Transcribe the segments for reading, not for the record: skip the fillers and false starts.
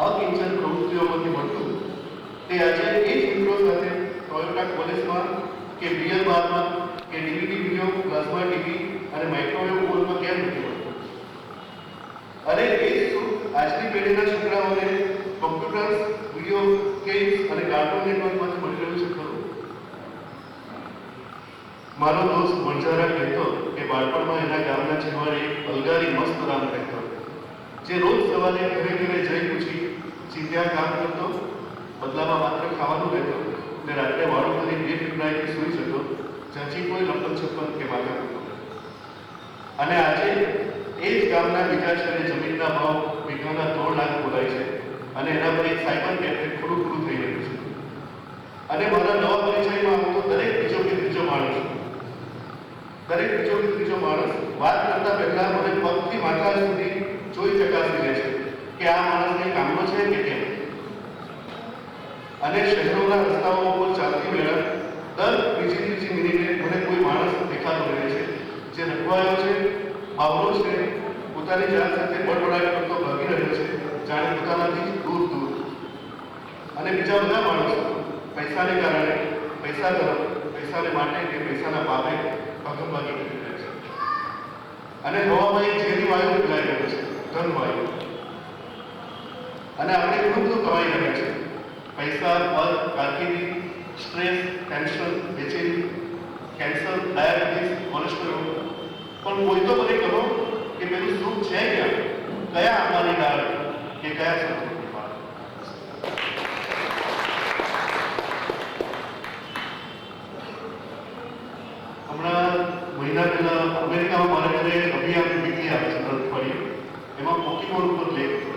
અકિંચન પ્રવૃત્તિઓમાંથી મળતું તે આજે એ જ મિત્રો સાથે ટોયોટા કોલેજમાં કે બીયર બારમાં કે ડીવીડી વિડીયો પ્લાઝમા ટીવી અને માઇક્રોવેવ ઓવનમાં કેમ નથી મળતું? અરે એ સુખ આજની પેઢીના છોકરાઓને કોમ્પ્યુટર્સ, વિડીયો ગેમ્સ અને કાર્ટૂન નેટવર્કમાંથી મળી રહ્યું છે ખરું? મારો દોસ્ત વણઝારા કહેતો કે બાળપણમાં એના ગામના છેવાડે અલગારી મસ્ત રામ રહેતો, જે રોજ સવારે ઘરે ઘરે જઈ પૂછી ચીંધ્યા કામ કરતો, બદલામાં માત્ર ખાવાનું રહેતો ને રાત્રે વાળો કરી બે ફીફડાઈથી સૂઈ જતો, જ્યાંથી કોઈ લપન છપ્પન કે માથા કરતો. અને આજે એ જ ગામના બીજા છેડે જમીનના ભાવ વીઘાના 3 લાખ બોલાય છે અને એના પર એક સાયબર કેફે થોડું થઈ રહ્યું છે. અને મારા નવા પરિચયમાં આવતો દરેક બીજો કે ત્રીજો માણસ વાત કરતા પહેલા મને પગથી માથા સુધી જોઈ ચકાસી લે છે કે આ માણસને કામનો છે કે કેમ. અને શહેરોના રસ્તાઓ ઉપર ચાલતી વેળા દર ત્રીજી મિનિટે મને કોઈ માણસ દેખાતો રહે છે, જે રખવાયો છે, આવરો છે, પોતાની જાત સાથે બળબડાટ કરતો ભાગી રહ્યો છે, જાણે પોતાનાથી દૂર. અને બીજા બધા માણસો પૈસાને કારણે, પૈસા તરફ, પૈસાને માટે કે પૈસાના પાપે ભાગમભાગી કરી રહ્યા છે. અને હવામાં એક ઝેરી વાયુ ફેલાઈ રહ્યો છે, ધનવાયુ. અને આપણે ઘણું બધું કમાઈ રહ્યા છે. પૈસા, પદ, કારકિર્દી, સ્ટ્રેસ, ટેન્શન, બેચેની, કેન્સર, ડાયાબિટીસ, કોલેસ્ટ્રોલ. પણ કોઈ તો મને કહો કે પેલું સુખ છે ક્યાં? કયા આંબાની ડાળ કે કયા સંતોષની પાળ? હમણાં મહિના પહેલા અમેરિકામાં મારા ઘરે અભિયાન વીકલી આવે છે દર અઠવાડિયે. એમાં પોકીમોન ઉપર લેખ હતો.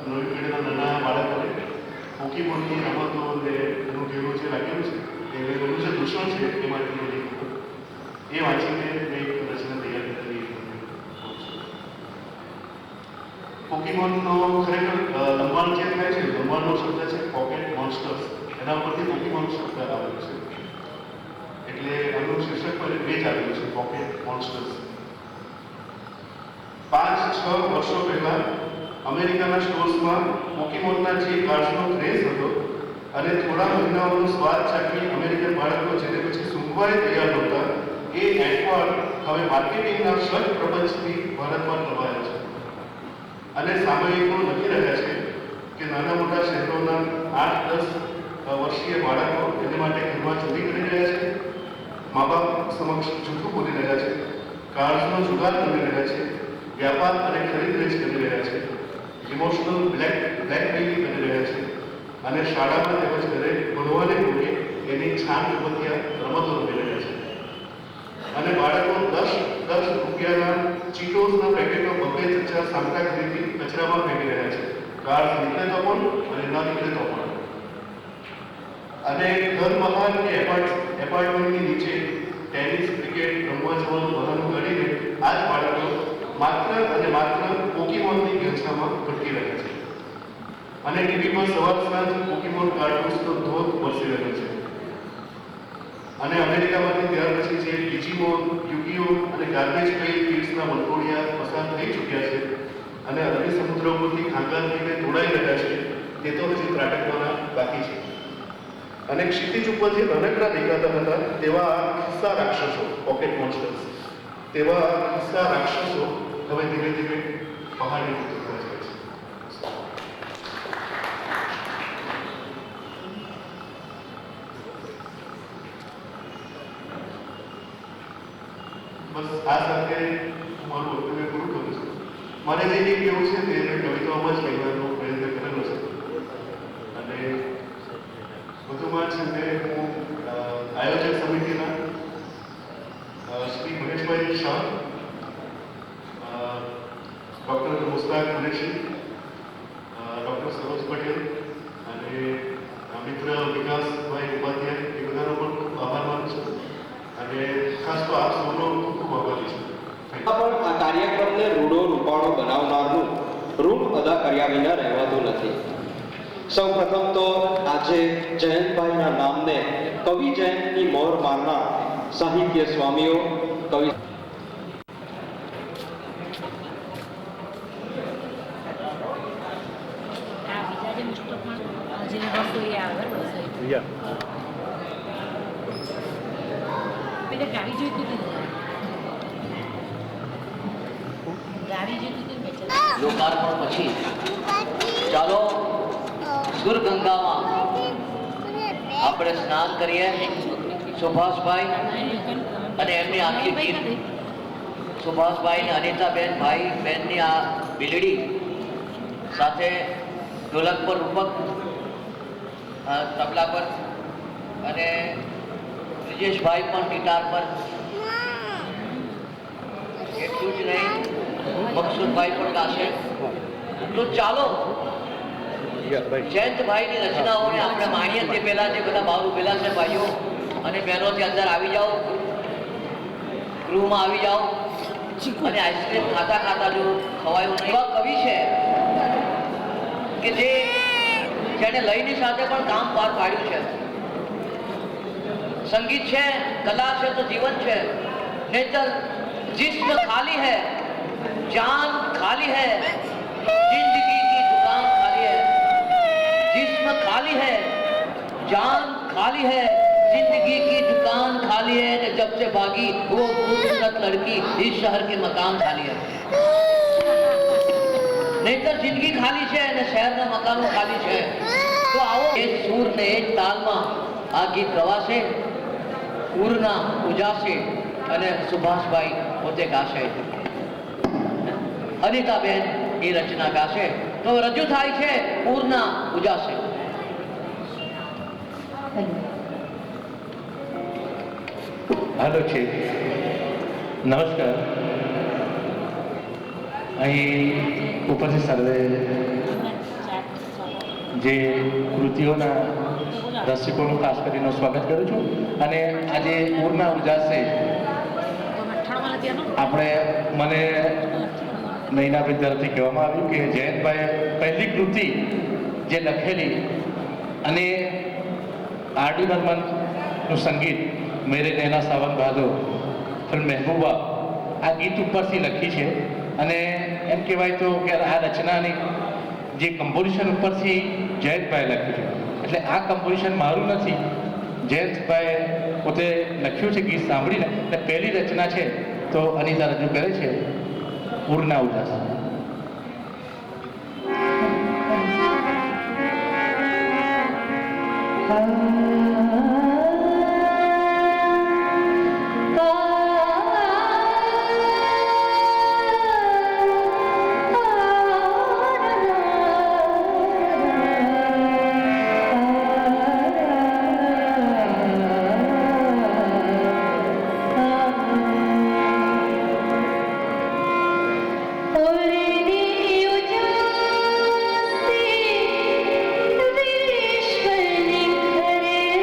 નવી પેઢીના નાના બાળકોને પોકીમોનની રમતો અને એનું ઘેરું જે લાગેલું છે એનું જે દૂષણ છે એ માટેનો લેખ હતો. એ વાંચીને મેં એક રચના તૈયાર કરી. પોકીમોનનો ખરેખર લંબાણ જે થાય છે, લંબાણનો શબ્દ છે પોકેટ મોન્સ્ટર્સ. એના ઉપરથી પોકીમોન શબ્દ આવેલો છે. એટલે આનું શીર્ષક પર બે જ આવેલું છે, પોકેટ મોન્સ્ટર્સ. 5-6 વર્ષો પહેલા અમેરિકાના સ્ટોર્સમાં પોકીમોનના જે કાર્ડ્સનો ક્રેઝ હતો અને થોડા મહિનાઓનો સ્વાદ ચાખી અમેરિકન બાળકો જેને પછી સૂંઘવાય તૈયાર નહોતા, એ એડવર્ડ હવે માર્કેટિંગના શર્ટ પ્રપંચથી ભારતમાં લવાયા છે. અને સામયિકો લખી રહ્યા છે કે નાના મોટા શહેરોના 8-10 વર્ષીય બાળકો એને માટે ઘરમાં ચોરી કરી રહ્યા છે, મા બાપ સમક્ષ જૂઠું બોલી રહ્યા છે, કાર્ડ્સનો જુગાર કરી રહ્યા છે, વ્યાપાર અને ખરીદ વેચ કરી રહ્યા છે, ઇમોશનલ બ્લેકમેલિંગ કરી રહ્યા છે અને શાળામાં તેમજ ઘરે ભણવાને મૂકે એની છાન ઉપત્યા રમતો રમી રહ્યા છે. અને બાળકો 10 રૂપિયાના ચીટોસના પેકેટો 2-4 સામટા ખરીદી કચરામાં ફેંકી રહ્યા છે. કાર્ડ નીકળે તો પણ અને ન નીકળે તો પણ. અને ઘર બહાર કે એપાર્ટમેન્ટની નીચે ટેનિસ, ક્રિકેટ રમવા જવાનું બહાનું કાઢીને આ જ બાળકો માત્ર અને માત્ર પોકીમોનની ગંજામાં ભટકી રહ્યા છે. અને ટીવી પર સવાર સાંજ પોકીમોન કાર્ટૂન્સનો ધોધ વરસી રહ્યો છે. અને અમેરિકામાંથી ત્યાર પછી જે ડિજીમોન, યુગીઓ અને ગાર્બેજ પેઇલ કિડ્સના વંટોળિયા પસાર થઈ ચૂક્યા છે અને અરબી સમુદ્ર ઉપરથી ખાંગા થઈને દોડાઈ રહ્યા છે, તે તો હજી ત્રાટકવાના બાકી છે. અને ક્ષિતિજ ઉપર જે નાનકડા દેખાતા હતા તેવા ખિસ્સા રાક્ષસો, પોકેટ મોન્સ્ટર્સ, તેવા ખિસ્સા રાક્ષસો હવે ધીમે ધીમે પહાડી ઉતરતા જાય છે. બસ આ સાથે હું મારું વક્તવ્ય પૂરું કરું છું. મારે જે કંઈ કહેવું છે તે મેં કવિતાઓમાં જ કહેવાનો પ્રયત્ન કરેલો છે. અને વધુમાં છે તે હું આયોજક સમિતિના શ્રી મહેશભાઈ શાહ, ડૉક્ટર મુસ્તાક કુરેશી, ડૉક્ટર સરોજ પટેલ અને મિત્ર વિકાસભાઈ ઉપાધ્યાય એ બધાનો પણ ખૂબ આભાર માનું છું. અને ખાસ તો આપ સૌનો ખૂબ ખૂબ આભારી છું. પણ આ કાર્યક્રમને રૂડો રૂપાળો બનાવનારનું ઋણ અદા કર્યા વિના રહેવાતું નથી. સૌ પ્રથમ તો આજે જયંતભાઈના નામને કવિ જયંતની મોહર મારનાર સાહિત્ય સ્વામીઓ, કવિ રસોઈ આવે રસોઈ પેલે ગાડી જોઈતી હતી ગાડી જોઈતી હતી ને લોકાર્પણ પછી ચાલો સુરગંગામાં આપણે સ્નાન કરીએ. સુભાષભાઈ અને એમની આખી ટીમ, સુભાષભાઈ અને અનિતાબેન ભાઈ બહેનની આ બિલડી સાથે ઢોલક પર રૂપક, તબલા પર, અને બ્રિજેશભાઈ પણ ગિટાર પર, એટલું જ નહીં મકસૂદભાઈ પણ ગાશે. તો ચાલો જયંતભાઈની રચનાઓને આપણે માણીએ તે પહેલા જે બધા બહાર ઉભેલા છે ભાઈઓ અને બહેનો તે અંદર આવી જાઓ, ગૃહમાં આવી જાઓ અને આઈસ્ક્રીમ ખાતા ખાતા જો ખવાયું નહીં. એવા કવિ છે કે જેને લયની સાથે પણ કામ પાર પાડ્યું છે. સંગીત છે, કલા છે તો જીવન છે. નહીતર जिस्म खाली है, जान खाली है, जिंदगी की दुकान खाली है. जिस्म खाली है, जान खाली है, जिंदगी की दुकान खाली है. ने जब से भागी वो खूबसूरत लड़की इस शहर के मकान खाली है. नहींतर जिंदगी खाली है અને શહેરના મકાનો ખાલી છે. તો આવો એ સૂર ને એ તાલમાં આ ગીત ગવાશે. પૂરના ઉજાસે અને સુભાષભાઈ પોતે ગાશે, અનિતાબેન એ રચના ગાશે. તો રજૂ થાય છે પૂરના ઉજાસે. હાલો છે, નમસ્કાર. અહીં ઉપસ્થિત સર્વે જે કૃતિઓના રસિકોનું ખાસ કરીને સ્વાગત કરું છું. અને આજે પૂરના ઉજાસે આપણે મને નૈનાબેન તરફથી કહેવામાં આવ્યું કે જયંતભાઈ પહેલી કૃતિ જે લખેલી અને આર.ડી. બર્મનનું સંગીત મેરે નૈના સાવન બહાદુર ફિલ્મ મહેબૂબા આ ગીત ઉપરથી લખી છે. અને એમ કહેવાય તો કે આ રચનાની જે કમ્પોઝિશન ઉપરથી જયંતભાઈ લખ્યું છે. એટલે આ કમ્પોઝિશન મારું નથી, જયંતભાઈ પોતે લખ્યું છે ગીત સાંભળીને. એટલે પહેલી રચના છે તો અનિતા રજૂ કરે છે પૂરના ઉજાસ. विश्व निखरे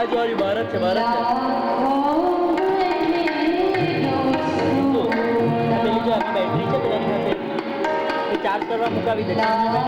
બાજુવાળી ભારત છે ભારત છે જો પેલી જો આની બેટરી છે પેલાની સાથે એ ચાર્જ કરવા મુકાવી દે આપી દે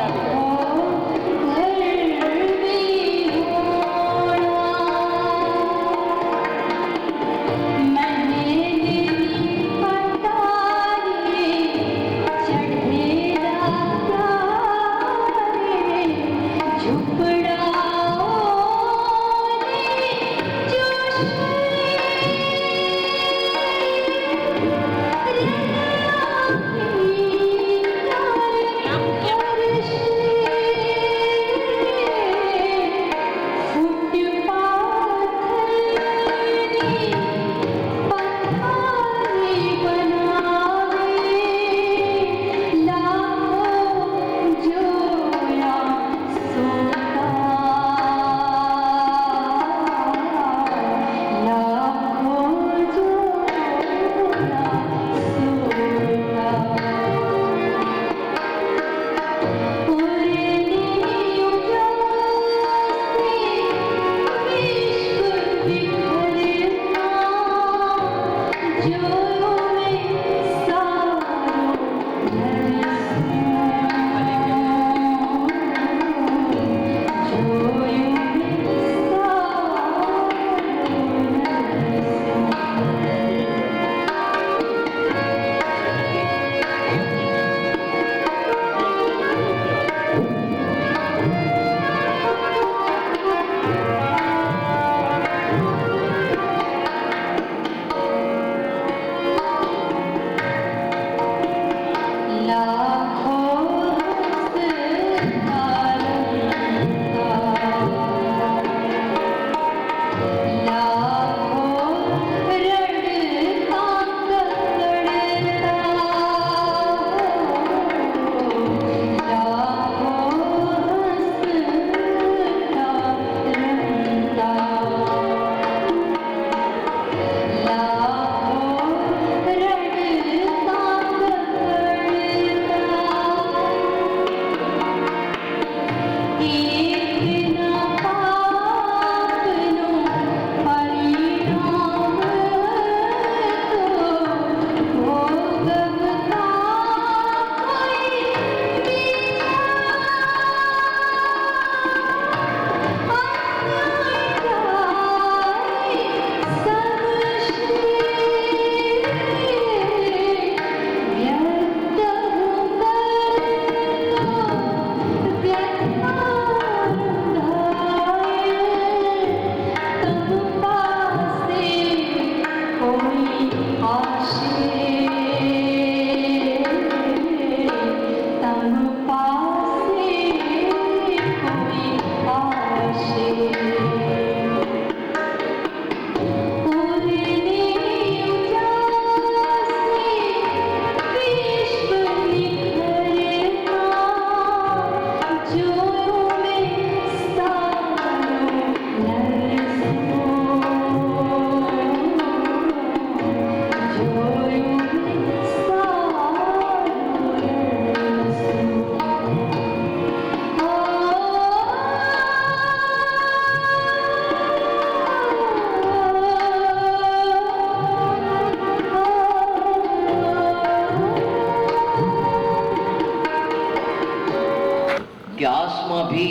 क्यास भी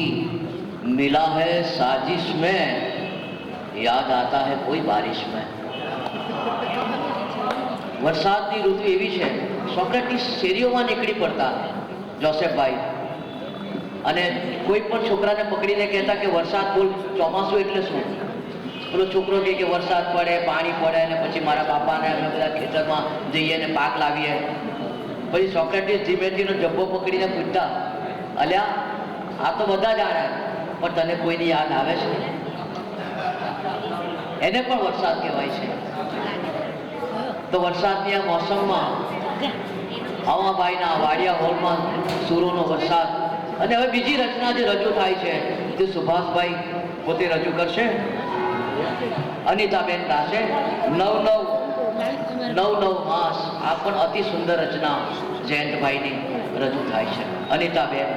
मिला है साजिश में, याद आता है कोई बारिश में. વરસાદની ઋતુ એવી છે, સોક્રેટિસ શેરીઓમાં નીકળી પડતા જોસેફભાઈ અને કોઈ પણ છોકરાને પકડીને કહેતા કે વરસાદ બોલ, ચોમાસું એટલે શું? પેલો છોકરો કહે કે વરસાદ પડે, પાણી પડે અને પછી મારા બાપાને અમે બધા ખેતરમાં જઈએ ને પાક લાવીએ. પછી સોક્રેટિસ ધીમેથીનો જબ્બો પકડીને પૂછતા, અલ્યા આ તો બધા જાણે પણ તને કોઈની યાદ આવે છે? એને પણ વરસાદ કહેવાય છે. તો વરસાદની આ મોસમમાં હવાભાઈના વાડિયા હોલમાં સૂરોનો વરસાદ અને હવે બીજી રચના જે રજૂ થાય છે તે સુભાષભાઈ પોતે રજૂ કરશે. અનિતાબેન ગાશે નવ માસ. આ પણ અતિ સુંદર રચના જયંતભાઈની રજૂ થાય છે. અનિતાબેન.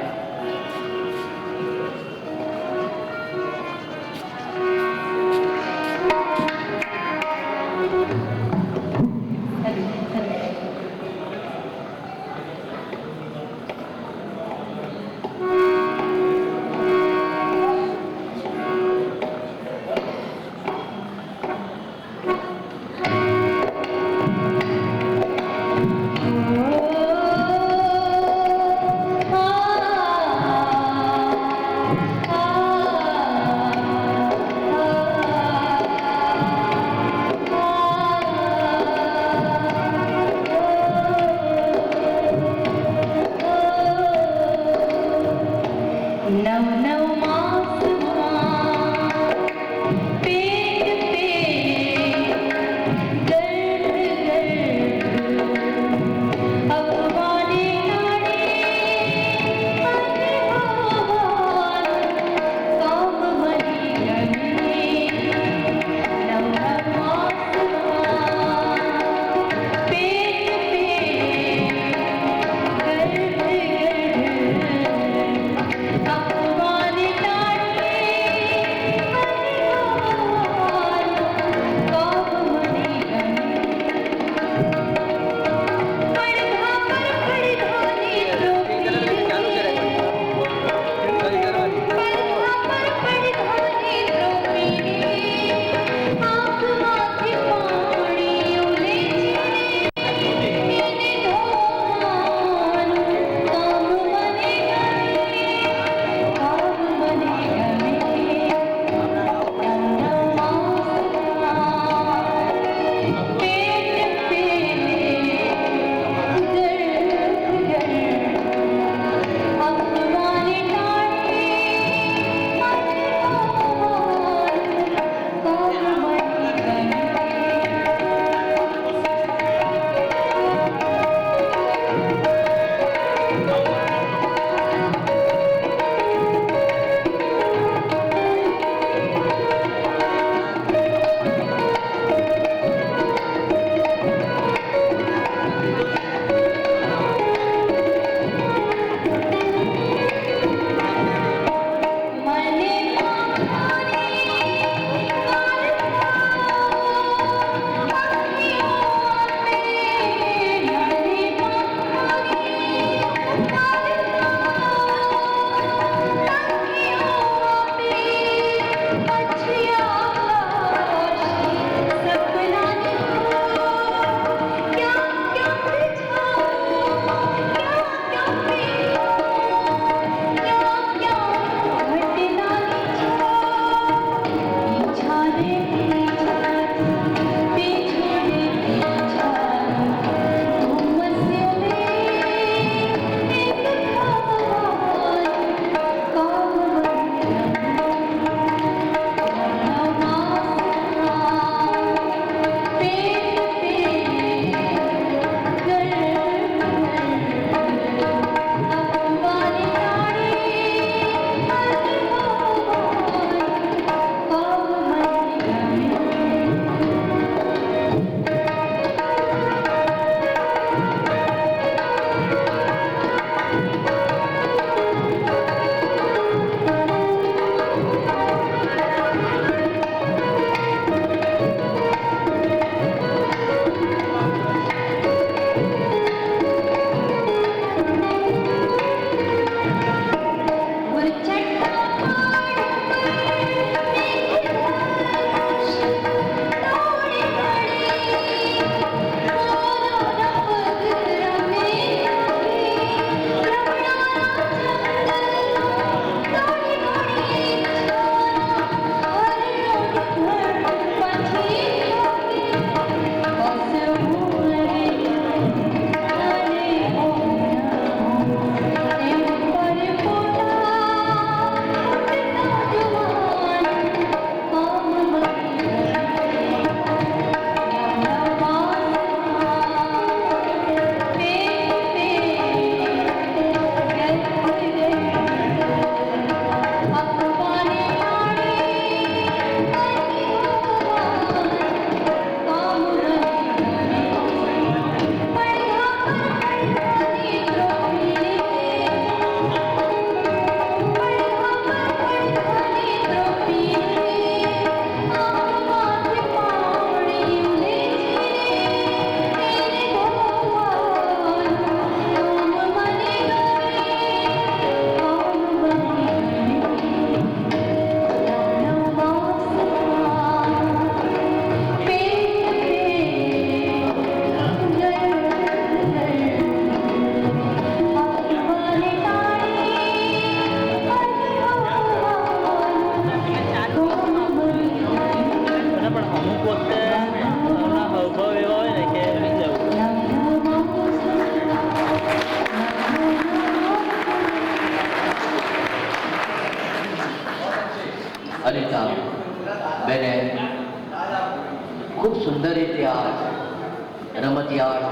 પદ્યાળ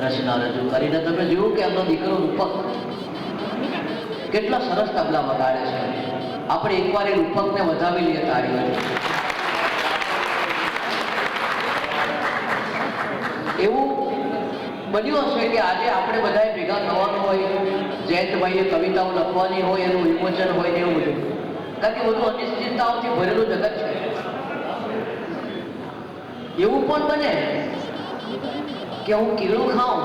રચના રજૂ કરીને તમે જોયું કે એમનો દીકરો રૂપક કેટલા સરસ તબલા વગાડે છે. આપણે એકવાર એ રૂપકને વધાવી લઈએ તાળીઓ. એવું બન્યું હશે કે આજે આપણે બધાએ ભેગા થવાનું હોય, જયંતભાઈએ કવિતાઓ લખવાની હોય, એનું વિમોચન હોય ને એવું બધું, કારણ કે બધું અનિશ્ચિતતાઓથી ભરેલું જગત છે. એવું પણ બને કે હું કીડું ખાઉં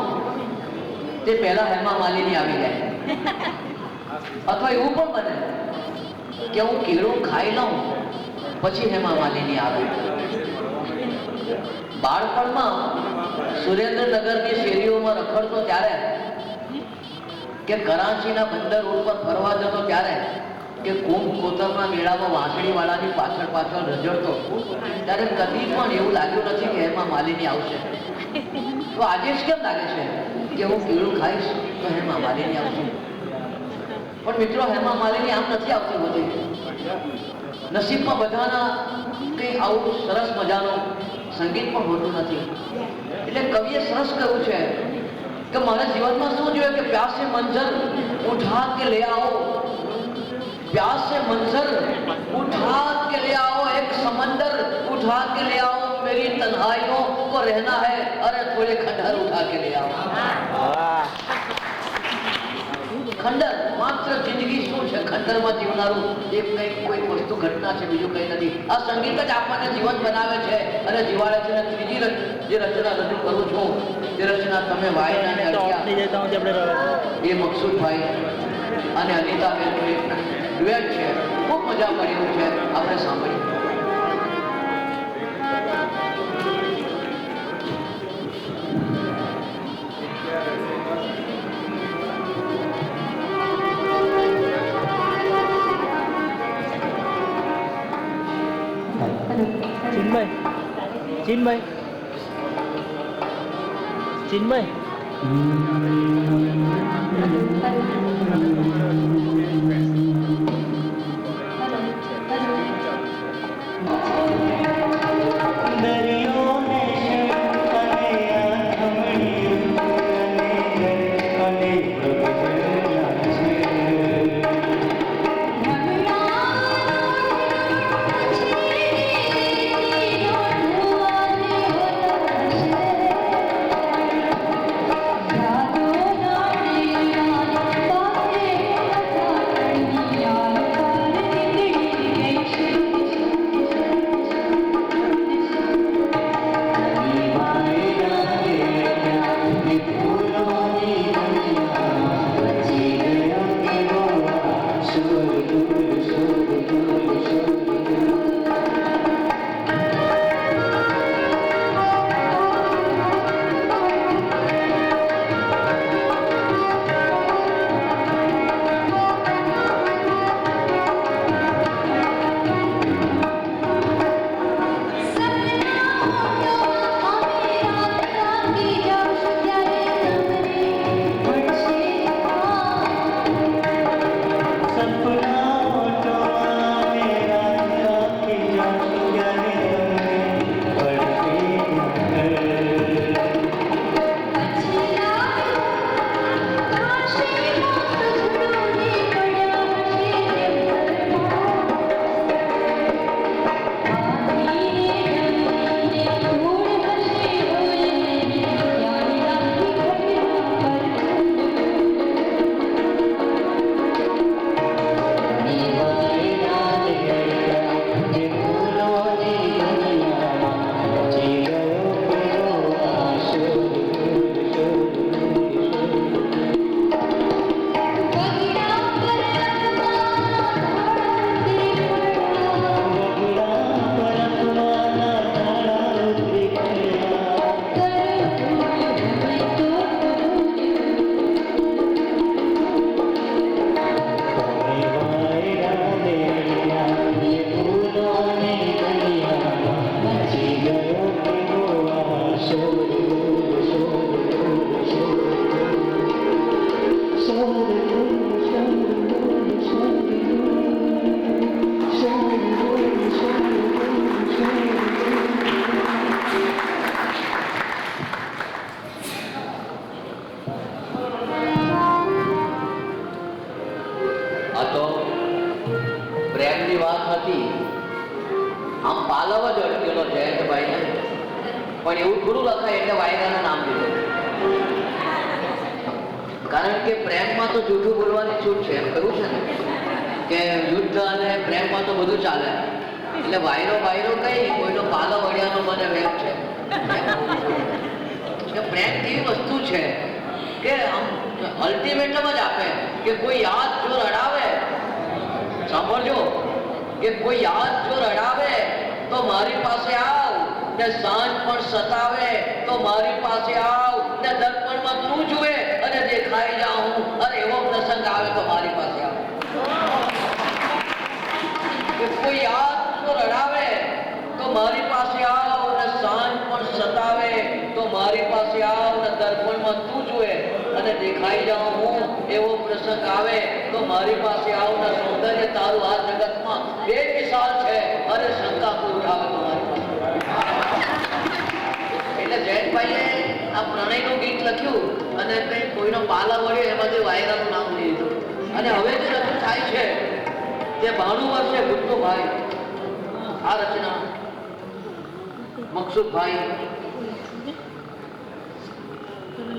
તે પહેલા હેમા માલિની આવી જાય, અથવા એવું પણ બને કે હું કીડું ખાઈ લઉં પછી હેમા માલિની આવે. બાળપણમાં સુરેન્દ્રનગરની શેરીઓમાં રખડતો ત્યારે, કે કરાચીના બંદર રોડ પર ફરવા જતો ત્યારે, કે કુંભ કોતરના મેળામાં વાંસળી વાળાની પાછળ પાછળ રજડતો ત્યારે કદી પણ એવું લાગ્યું નથી કે હેમા માલિની આવશે. તો આજે જ કેમ લાગે છે કે હું કીડું ખાઈશ તો હેમા માલિની આવશે? પણ મિત્રો, હેમા માલિની આમ નથી આવતી હોતી. નસીબમાં બધાના કંઈ આવું સરસ મજાનું સંગીત પણ હોતું નથી. એટલે કવિએ સરસ કહ્યું છે કે મારા જીવનમાં શું જોઈએ કે પ્યાસ સે મંઝર ઉઠા કે લે આવો, प्यास से मंजर उठा के ले आओ, एक समंदर उठा के ले आओ, मेरी तन्हाइयों को रहना है, अरे थोड़े खंडहर उठा के ले आओ. ખંડર માત્ર જિંદગી શું છે? ખંડરમાં જીવનારું એક કંઈક કોઈ વસ્તુ ઘટના છે, બીજું કંઈ નથી. આ સંગીત જ આપણને જીવન બનાવે છે અને જીવાડે છે. ત્રીજી જે રચના રજૂ કરું છું તે રચના તમે વાયના એ મકસૂદભાઈ અને અનિતાબેનનું એક ડ્યુએટ છે. ખૂબ મજા પડ્યું છે, આપણે સાંભળ્યું. ચિન્મય ચિન્મય Radho પ્રેમની વાત હતી, આમ પાલવ જ અટકેલો જયંતભાઈને, પણ એવું થોડું લખાય એટલે વાયરાનું નામ લીધું. કારણ કે પ્રેમમાં તો જૂઠું બોલવાની છૂટ છે, એમ કહ્યું છે ને કે યુદ્ધ અને પ્રેમમાં તો બધું ચાલે. એટલે વાયરો કઈ કોઈનો પાલવ અડિયાનો મને વેપ છે. કે પ્રેમ એવી વસ્તુ છે કે આમ અલ્ટિમેટમ જ આપે કે કોઈ યાદ જો રડાવે, સાંભળજો, કે કોઈ યાદ જો રડાવે તો મારી પાસે આવ, ને સાંજ પણ સતાવે તો મારી પાસે આવ, ને દર્પણમાં તું જુએ અને દેખાઈ જાઉં, અને એવો પ્રસંગ આવે તો મારી પાસે આવ. કે કોઈ યાદ જો રડાવે તો મારી પાસે આવ, ને સાંજ પણ સતાવે તો મારી પાસે આવ, ને દર્પણમાં તું જુએ અને દેખાઈ જાઉં હું, એવો પ્રસંગ આવે તો મારી પાસે આવ, ને સૌંદર્ય તારું આ જગતમાં બેમિસાલ છે, અને શંકા કોઈ ઉઠાવે તો મારી પાસે. એટલે જયંતભાઈએ આ પ્રણયનું ગીત લખ્યું અને કંઈ કોઈનો પાલા વળ્યો એમાંથી વાયરાનું નામ લીધું. અને હવે જે રજૂ થાય છે તે 92 વર્ષે ભૂતોભાઈ આ રચના મકસુદભાઈ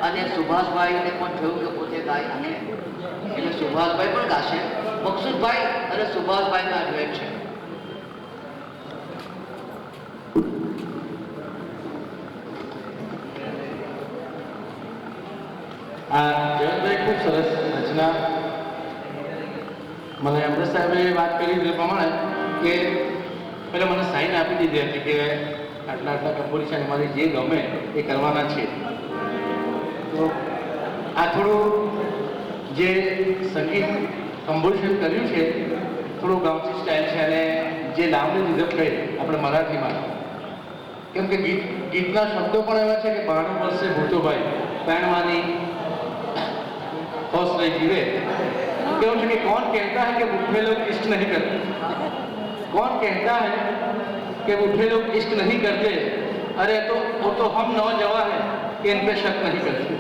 અને સુભાષભાઈને પણ થયું કે પોતે ગાય નાખે, એટલે સુભાષભાઈ પણ ગાશે. મકસુદભાઈ અને સુભાષભાઈના ડ્યુએટ છે. આ જયંતભાઈ ખૂબ સરસ રચના. મને અમૃત સાહેબે વાત કરી તે પ્રમાણે કે પહેલાં મને સાઇન આપી દીધી હતી કે આટલા કમ્પોઝિશન મારે જે ગમે એ કરવાના છે. તો આ થોડું જે સંગીત કમ્પોઝિશન કર્યું છે થોડું ગામઠી સ્ટાઇલ છે, અને જે લાવણી રિઝર્વ કહે આપણે મરાઠીમાં, કેમ કે ગીતના શબ્દો પણ એવા છે કે 92 વર્ષે ભૂતોભાઈ पैणवानी हौसले जीवे. क्यों कि कौन कहता है कि बूढ़े लोग इष्ट नहीं करते, कौन कहता है कि बूढ़े लोग इष्ट नहीं करते. अरे तो वो तो हम नौजवान हैं कि इन पे शक नहीं करते.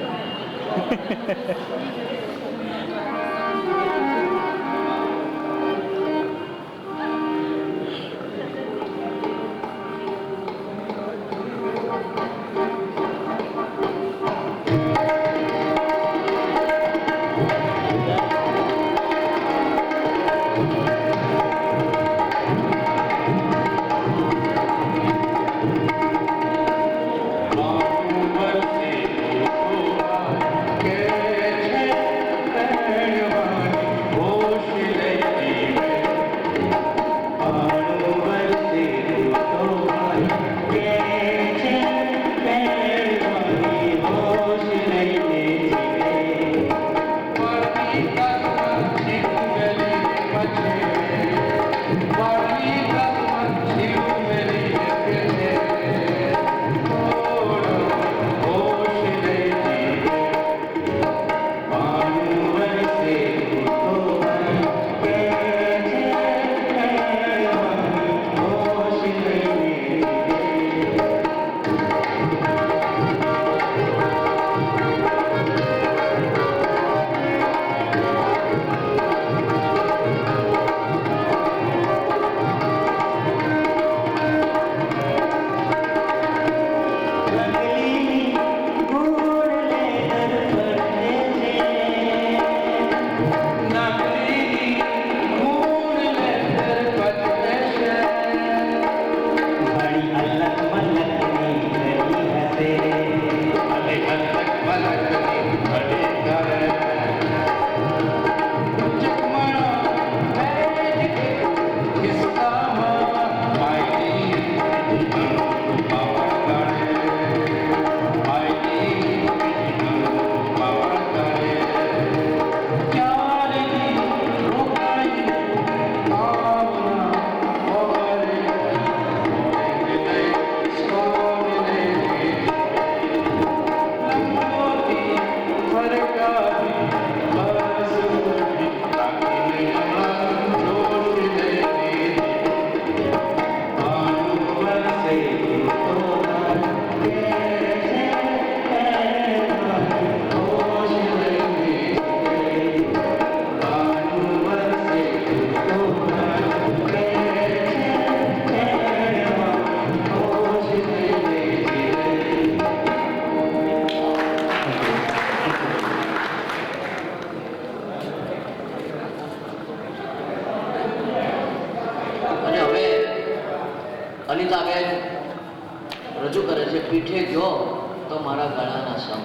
છે પીઠે ગયો તો મારા ગળાના સમ.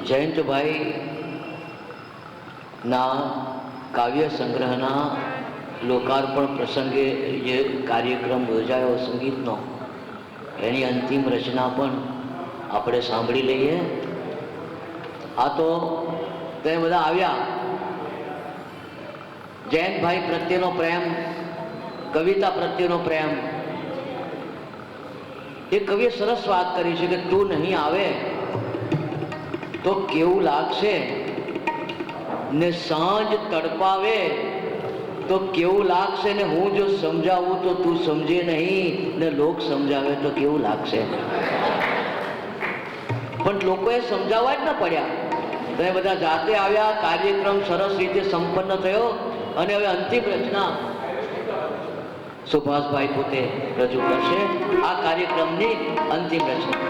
જયંતભાઈ ના કાવ્ય સંગ્રહના લોકાર્પણ પ્રસંગે જે કાર્યક્રમ યોજાયો સંગીતનો, એની અંતિમ રચના પણ આપણે સાંભળી લઈએ. આ તો તમે બધા આવ્યા. જયંતભાઈ પ્રત્યેનો પ્રેમ, કવિતા પ્રત્યેનો પ્રેમ, એ કવિએ સરસ વાત કરી છે કે તું નહીં આવે તો કેવું લાગશે, ને સાંજ તડપાવે તો કેવું લાગશે, ને હું જો સમજાવું તો તું સમજે નહીં, ને લોક સમજાવે તો કેવું લાગશે. પણ લોકોએ સમજાવવા જ ન પડ્યા. તો એ બધા જાતે આવ્યા, કાર્યક્રમ સરસ રીતે સંપન્ન થયો અને હવે અંતિમ રચના સુભાષભાઈ પોતે રજૂ કરશે. આ કાર્યક્રમની અંતિમ રચના.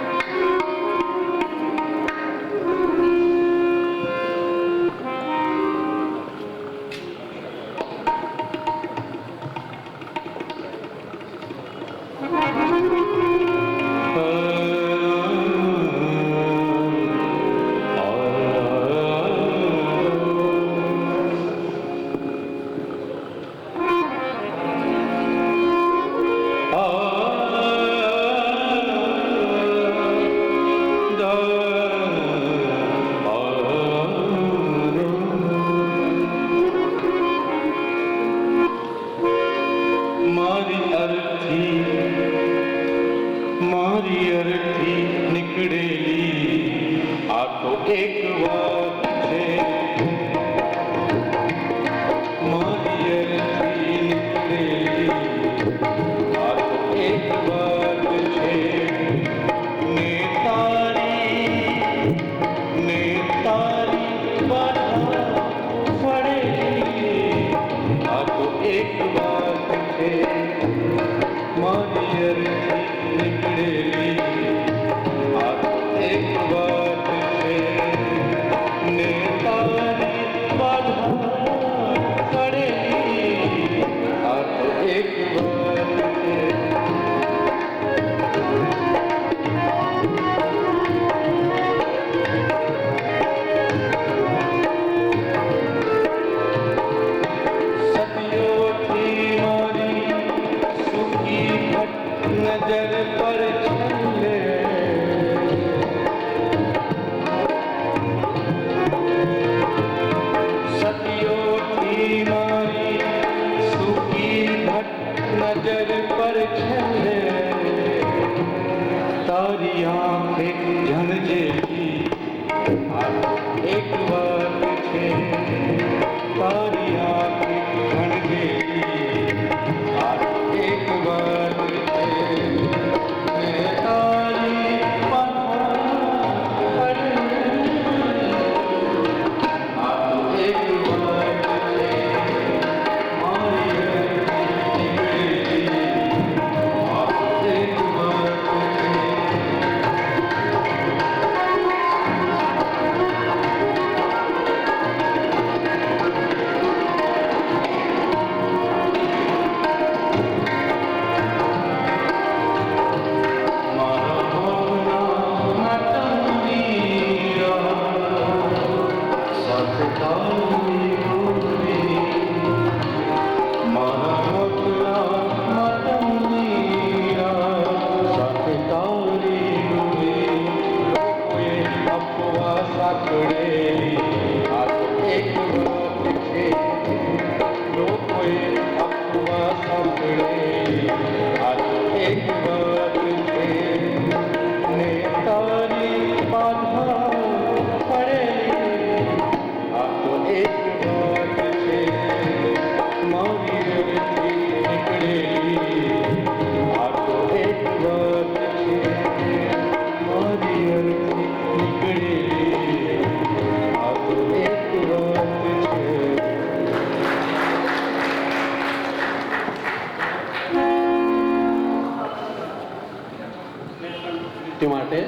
તે માટે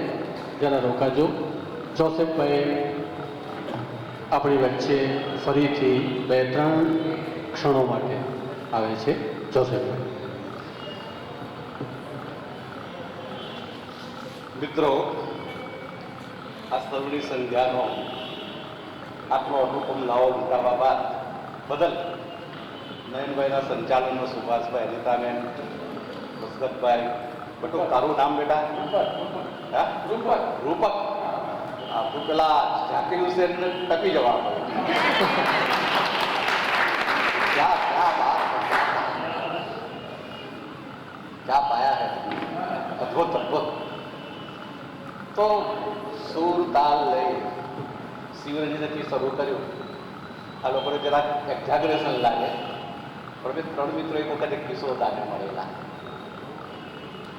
જરા રોકાજો. જોસેફભાઈ આપણી વચ્ચે ફરીથી 2-3 ક્ષણો માટે આવે છે. જોસેફભાઈ. મિત્રો, આ સર્વની સંધ્યાનો આટલો અનુપમ લાવો ઉઠાવવા બાદ બદલ નયનભાઈના સંચાલનમાં સુભાષભાઈ, અનિતાબેન, હસરતભાઈ, બટુ તારું નામ બેટા? હા, રૂપક. તું પેલા ઝાકીર હુસેન ટપી જવા ક્યાં પાયા હે, અદભુત અદભુત. તો સૂર તાલ લઈ શિવરંજનથી શરૂ કર્યું. આ લોકોને જરાક એક્ઝાગરેશન લાગે, પણ મેં 3 મિત્રો એક વખત કિશોરદાને મળેલા.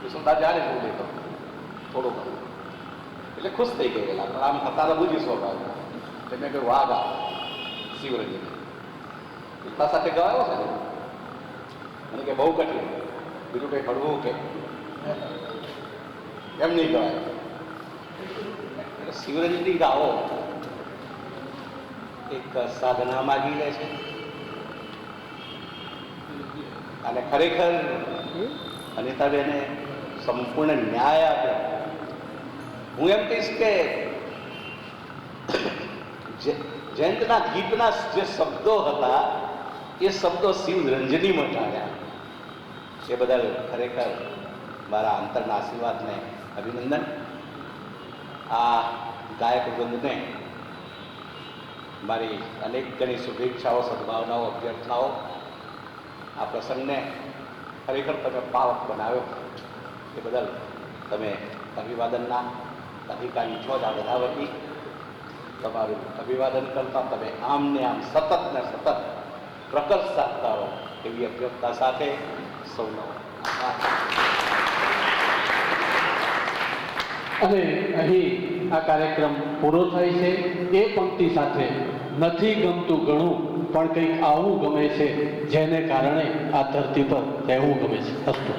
કિશોરદા જાણે હું લેતો થોડું ઘણું એટલે ખુશ થઈ ગયેલા, પણ આમ હતા બુજી સ્વભાવ. એટલે મેં કહ્યું વાહ ગા શિવરંજન એકતા સાથે ગવાયો છે ને? મને કે બહુ કઠિન, બીજું કંઈ ભણવું કે એમ નહીં ગવાય. એટલે શિવરંજની ગાવો એક સાધના માગી લે છે અને ખરેખર અનિતાબેને સંપૂર્ણ ન્યાય આપ્યો. હું એમ કહીશ કે જયંતના ગીતના જે શબ્દો હતા એ શબ્દો શિવરંજનીમાં ટાળ્યા. એ બદલ ખરેખર મારા અંતરના આશીર્વાદને અભિનંદન. આ ગાયક વૃંદને મારી અનેક ઘણી શુભેચ્છાઓ, સદભાવનાઓ, અભ્યર્થનાઓ. આ પ્રસંગને ખરેખર તમે પાવક બનાવ્યો એ બદલ તમે અભિવાદનના અધિકારી છો જ. આ બધા વતી તમારું અભિવાદન કરતા તમે આમ ને આમ સતત ને સતત પ્રકટ સાધતા રહો એવી અભ્યર્થના સાથે સૌનો આભાર. અને અહીં આ કાર્યક્રમ પૂરો થાય છે એ પંક્તિ સાથે, નથી ગમતું ઘણું પણ કંઈક આવું ગમે છે જેને કારણે આ ધરતી પર રહેવું ગમે છે. અસ્તુ.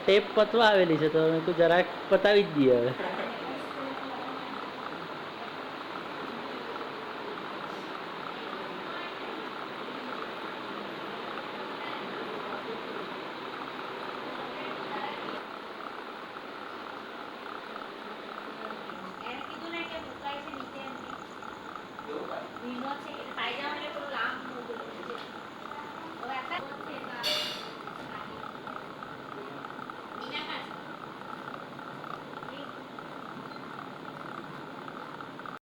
ટેપ પતવા આવેલી છે તો જરાક પતાવી જ દઈએ હવે.